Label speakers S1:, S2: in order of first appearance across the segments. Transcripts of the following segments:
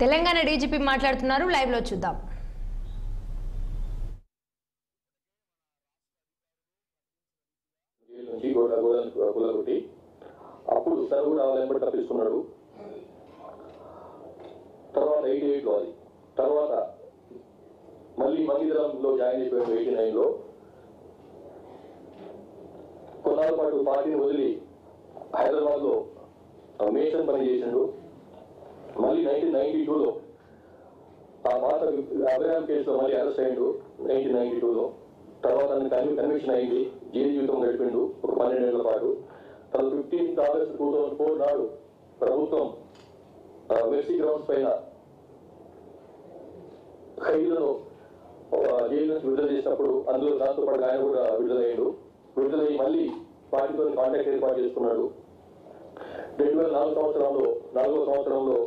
S1: Telangana DGP మాట్లాడుతున్నారు, live లో చూద్దాం.
S2: అప్పుడు తను కూడా వెంబడి తప్పించుకున్నాడు. తర్వాత 88లో అది తర్వాత మళ్ళీ మందిరంలో జాయిన్ అయిపోయాడు. 89లో కొన్నాళ్ళ పాటు పార్టీని వదిలి హైదరాబాద్ లో మేషన్ పని చేసిండు. మళ్ళీ 1992లో ఆ పాత అభిరామ్ కేసులో మళ్ళీ అరెస్ట్ అయ్యిండు 1992లో. తర్వాత కన్విక్షన్ అయింది, జైలు జీవితం గడిపిండు ఒక 12 ఏళ్ల పాటు. 15 ఆగస్టు 2004 నాడు ప్రభుత్వం మెర్సీ గ్రౌండ్స్ పైన ఖైదీలను జైలు నుంచి విడుదల చేసినప్పుడు అందులో దాంతో పాటు ఆయన కూడా విడుదలయ్యాడు. విడుదలయ్యి మళ్ళీ పార్టీతో కాంటాక్ట్ ఏర్పాటు చేసుకున్నాడు. 2004 సంవత్సరంలో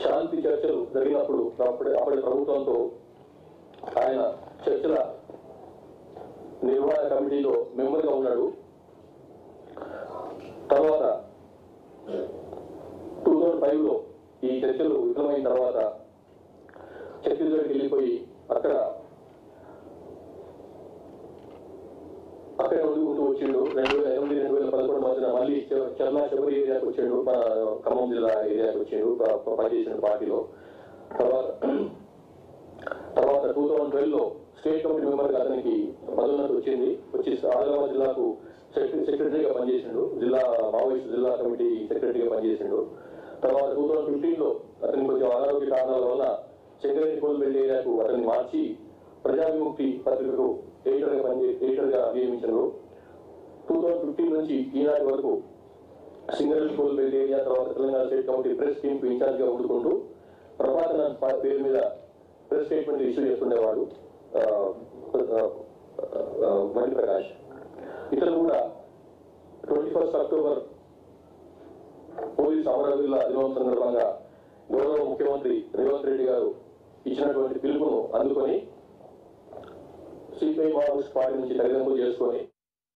S2: శాంతి చర్చలు జరిగినప్పుడు అప్పటి ప్రభుత్వంతో ఆయన చర్చల నిర్వహణ కమిటీలో మెంబర్గా ఉన్నాడు. తర్వాత 2005లో ఈ చర్చలు విఫలమైన తర్వాత ఛత్తీస్గఢ్కి వెళ్ళిపోయి అక్కడే ఉంటూ వచ్చిండు. 2008-2011 మధ్యన మళ్ళీ చర్లా శబరి ఏరియాకి వచ్చిండు, మన ఖమ్మం జిల్లా ఏరియాకి వచ్చిండు, పనిచేసిన పార్టీలో. తర్వాత 2012లో స్టేట్ కమిటీ మెంబర్గా అతనికి పదోన్నతి వచ్చి ఆదిలాబాద్ జిల్లాకు సెక్రటరీగా పనిచేసిండు. మావోయిస్ట్ జిల్లా కమిటీ సెక్రటరీగా పనిచేసిండు. తర్వాత 2015లో అతనికి కొంచెం అనారోగ్య కారణాల వల్ల శంకరేణికోల్బెల్లి ఏరియాకు అతన్ని మార్చి ప్రజావిముక్తి పత్రికకు ఎడిటర్గా నియమించారు. 2015 నుంచి ఈనాటి వరకు సింగరేణికోల్బెల్లి ఏరియా తర్వాత తెలంగాణ స్టేట్ కమిటీ ప్రెస్ టీంకు ఇన్ఛార్జ్గా ఉండుకుంటూ ప్రభాకరన్ పేరు మీద ప్రెస్ స్టేట్మెంట్ ఇష్యూ చేస్తుండేవాడు మణిప్రకాష్. ఇతను కూడా 21 అక్టోబర్ పోలీసు అమరవీరుల దినోత్సవం సందర్భంగా గౌరవ ముఖ్యమంత్రి రేవంత్ రెడ్డి గారు ఇచ్చినటువంటి పిలుపును అందుకొని సిపిఐ మావోయిస్ట్ పార్టీ నుంచి తగ్గింపు చేసుకొని